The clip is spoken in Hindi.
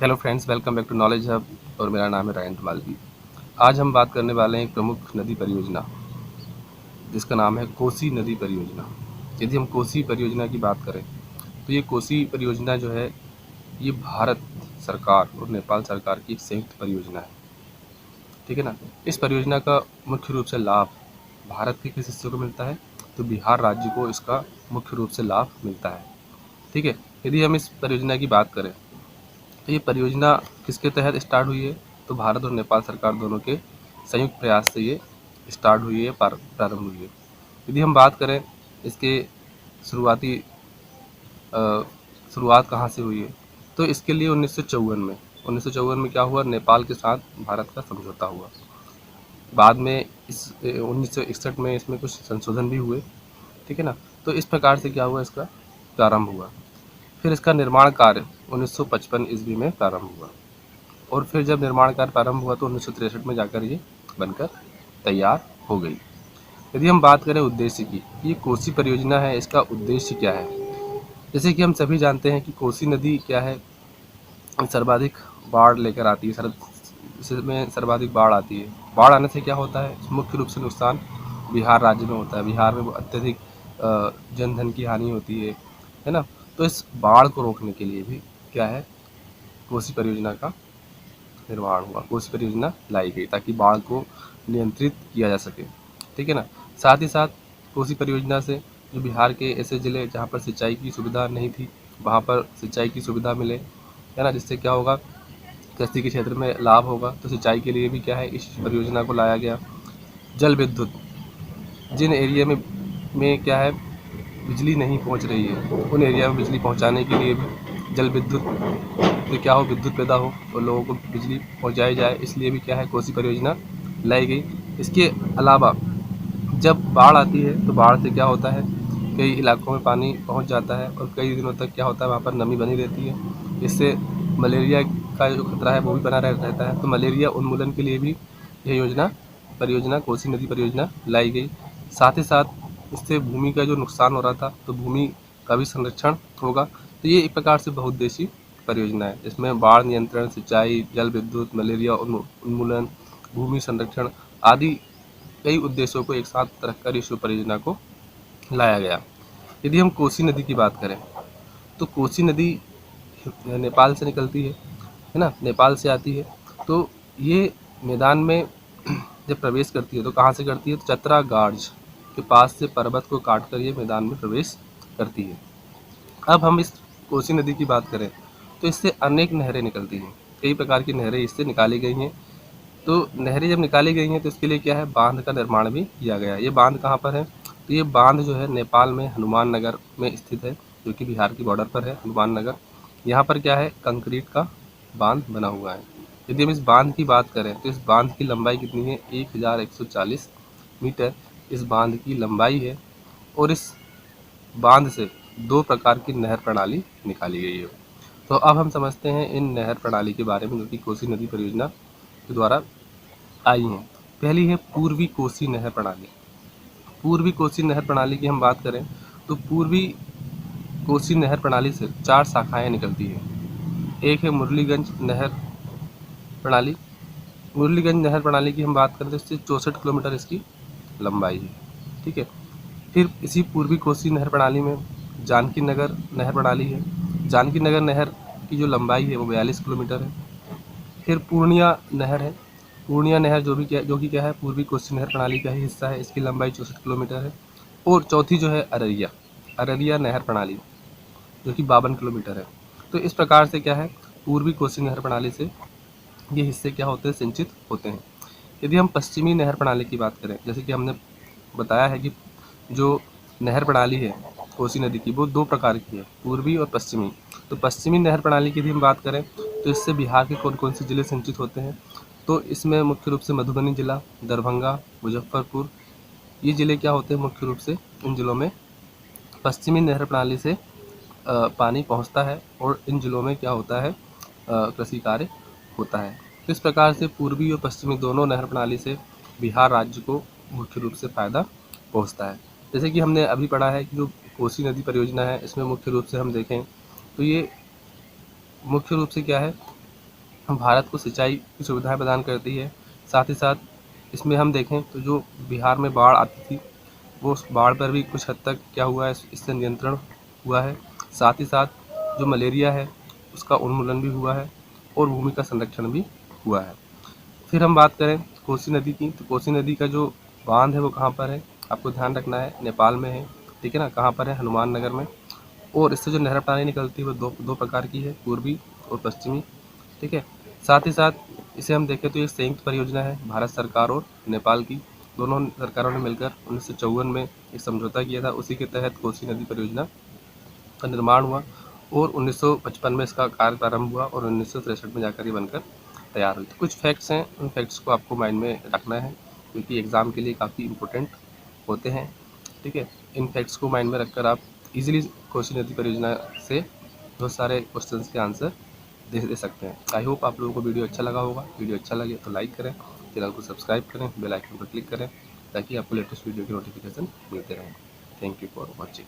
Hello friends, welcome back to knowledge hub और मेरा नाम है रायन मालवी। आज हम बात करने वाले हैं एक प्रमुख नदी परियोजना जिसका नाम है कोसी नदी परियोजना। यदि हम कोसी परियोजना की बात करें तो ये कोसी परियोजना जो है ये भारत सरकार और नेपाल सरकार की एक संयुक्त परियोजना है। ठीक है ना। इस परियोजना का मुख्य रूप से लाभ भारत के किस हिस्से को मिलता है, तो बिहार राज्य को इसका मुख्य रूप से लाभ मिलता है। ठीक है। यदि हम इस परियोजना की बात करें तो ये परियोजना किसके तहत स्टार्ट हुई है, तो भारत और नेपाल सरकार दोनों के संयुक्त प्रयास से ये स्टार्ट हुई है, प्रारंभ हुई है। यदि हम बात करें इसके शुरुआती शुरुआत कहाँ से हुई है, तो इसके लिए 1954 में क्या हुआ, नेपाल के साथ भारत का समझौता हुआ। बाद में इस 1961 में इसमें कुछ संशोधन भी हुए। ठीक है ना। तो इस प्रकार से क्या हुआ, इसका प्रारंभ हुआ। फिर इसका निर्माण कार्य 1955 ईस्वी में प्रारंभ हुआ और फिर जब निर्माण कार्य प्रारंभ हुआ तो 1963 में जाकर ये बनकर तैयार हो गई। यदि हम बात करें उद्देश्य की, ये कोसी परियोजना है, इसका उद्देश्य क्या है। जैसे कि हम सभी जानते हैं कि कोसी नदी क्या है, सर्वाधिक बाढ़ लेकर आती है, इसमें सर्वाधिक बाढ़ आती है। बाढ़ आने से क्या होता है, मुख्य रूप से नुकसान बिहार राज्य में होता है। बिहार में अत्यधिक जन धन की हानि होती है ना। तो इस बाढ़ को रोकने के लिए भी क्या है, कोसी परियोजना का निर्माण हुआ, कोसी परियोजना लाई गई ताकि बाढ़ को नियंत्रित किया जा सके। ठीक है ना। साथ ही साथ कोसी परियोजना से जो बिहार के ऐसे ज़िले जहाँ पर सिंचाई की सुविधा नहीं थी, वहाँ पर सिंचाई की सुविधा मिले, है ना। जिससे क्या होगा, कृषि के क्षेत्र में लाभ होगा। तो सिंचाई के लिए भी क्या है, इस परियोजना को लाया गया। जल विद्युत, जिन एरिया में क्या है बिजली नहीं पहुंच रही है, उन एरिया में बिजली पहुंचाने के लिए भी जल विद्युत से क्या हो, विद्युत पैदा हो और लोगों को बिजली पहुंचाई जाए, इसलिए भी क्या है कोसी परियोजना लाई गई। इसके अलावा जब बाढ़ आती है तो बाढ़ से क्या होता है, कई इलाकों में पानी पहुंच जाता है और कई दिनों तक क्या होता है, वहाँ पर नमी बनी रहती है। इससे मलेरिया का जो खतरा है वो भी बना रहता है। तो मलेरिया उन्मूलन के लिए भी यह परियोजना कोसी नदी परियोजना लाई गई। साथ ही साथ इससे भूमि का जो नुकसान हो रहा था, तो भूमि का भी संरक्षण होगा। तो ये एक प्रकार से बहुउद्देशीय परियोजना है। इसमें बाढ़ नियंत्रण, सिंचाई, जल विद्युत, मलेरिया उन्मूलन, भूमि संरक्षण आदि कई उद्देश्यों को एक साथ रखकर इस परियोजना को लाया गया। यदि हम कोसी नदी की बात करें तो कोसी नदी नेपाल से निकलती है ना, नेपाल से आती है। तो ये मैदान में जब प्रवेश करती है तो कहाँ से करती है, तो चतरा गार्ज के पास से पर्वत को काट कर ये मैदान में प्रवेश करती है। अब हम इस कोसी नदी की बात करें तो इससे अनेक नहरें निकलती हैं, कई प्रकार की नहरें इससे निकाली गई हैं। तो नहरें जब निकाली गई हैं तो इसके लिए क्या है, बांध का निर्माण भी किया गया है। ये बांध कहाँ पर है, तो ये बांध जो है नेपाल में हनुमान नगर में स्थित है, जो कि बिहार की बॉर्डर पर है, हनुमान नगर। यहाँ पर क्या है, कंक्रीट का बांध बना हुआ है। यदि हम इस बांध की बात करें तो इस बांध की लंबाई कितनी है, 1140 मीटर इस बांध की लंबाई है। और इस बांध से दो प्रकार की नहर प्रणाली निकाली गई है। तो अब हम समझते हैं इन नहर प्रणाली के बारे में, जो कि कोसी नदी परियोजना के द्वारा आई हैं। पहली है पूर्वी कोसी नहर प्रणाली। पूर्वी कोसी नहर प्रणाली की हम बात करें तो पूर्वी कोसी नहर प्रणाली से 4 शाखाएं निकलती हैं। एक है मुरलीगंज नहर प्रणाली। मुरलीगंज नहर प्रणाली की हम बात करें तो इससे 64 किलोमीटर इसकी लंबाई है। ठीक है। फिर इसी पूर्वी कोसी नहर प्रणाली में जानकी नगर नहर प्रणाली है। जानकी नगर नहर की जो लंबाई है वो 42 किलोमीटर है। फिर पूर्णिया नहर है। पूर्णिया नहर जो कि क्या है, पूर्वी कोसी नहर प्रणाली का ही हिस्सा है। इसकी लंबाई 64 किलोमीटर है। और चौथी जो है अररिया नहर प्रणाली, जो कि 52 किलोमीटर है। तो इस प्रकार से क्या है, पूर्वी कोसी नहर प्रणाली से ये हिस्से क्या होते हैं, सिंचित होते हैं। यदि हम पश्चिमी नहर प्रणाली की बात करें, जैसे कि हमने बताया है कि जो नहर प्रणाली है कोसी नदी की वो दो प्रकार की है, पूर्वी और पश्चिमी। तो पश्चिमी नहर प्रणाली की यदि हम बात करें तो इससे बिहार के कौन कौन से ज़िले सिंचित होते हैं, तो इसमें मुख्य रूप से मधुबनी जिला, दरभंगा, मुजफ्फरपुर, ये ज़िले क्या होते हैं, मुख्य रूप से इन ज़िलों में पश्चिमी नहर प्रणाली से पानी पहुंचता है और इन ज़िलों में क्या होता है, कृषि कार्य होता है। तो इस प्रकार से पूर्वी और पश्चिमी दोनों नहर प्रणाली से बिहार राज्य को मुख्य रूप से फ़ायदा पहुंचता है। जैसे कि हमने अभी पढ़ा है कि जो कोसी नदी परियोजना है, इसमें मुख्य रूप से हम देखें तो ये मुख्य रूप से क्या है, भारत को सिंचाई की सुविधाएं प्रदान करती है। साथ ही साथ इसमें हम देखें तो जो बिहार में बाढ़ आती थी, वो उस बाढ़ पर भी कुछ हद तक क्या हुआ है, इससे नियंत्रण हुआ है। साथ ही साथ जो मलेरिया है उसका उन्मूलन भी हुआ है और भूमि का संरक्षण भी हुआ है। फिर हम बात करें कोसी नदी की, तो कोसी नदी का जो बांध है वो कहाँ पर है, आपको ध्यान रखना है, नेपाल में है, ठीक है ना। कहाँ पर है, हनुमान नगर में। और इससे जो नहर पानी निकलती है वो दो प्रकार की है, पूर्वी और पश्चिमी, ठीक है। साथ ही साथ इसे हम देखें तो एक संयुक्त परियोजना है भारत सरकार और नेपाल की। दोनों सरकारों ने मिलकर 1954 में एक समझौता किया था, उसी के तहत कोसी नदी परियोजना का निर्माण हुआ और 1955 में इसका कार्य प्रारंभ हुआ और 1963 में जाकर ये बनकर तैयार हुई। तो कुछ फैक्ट्स हैं, उन फैक्ट्स को आपको माइंड में रखना है क्योंकि एग्ज़ाम के लिए काफ़ी इंपॉर्टेंट होते हैं, ठीक है। इन फैक्ट्स को माइंड में रखकर आप इजीली कोसी नदी परियोजना से बहुत सारे क्वेश्चंस के आंसर दे सकते हैं। आई होप आप लोगों को वीडियो अच्छा लगा होगा। वीडियो अच्छा लगे तो लाइक करें, चैनल को सब्सक्राइब करें, बेल आइकन पर क्लिक करें ताकि आपको लेटेस्ट वीडियो की नोटिफिकेशन मिलते रहें। Thank you for watching.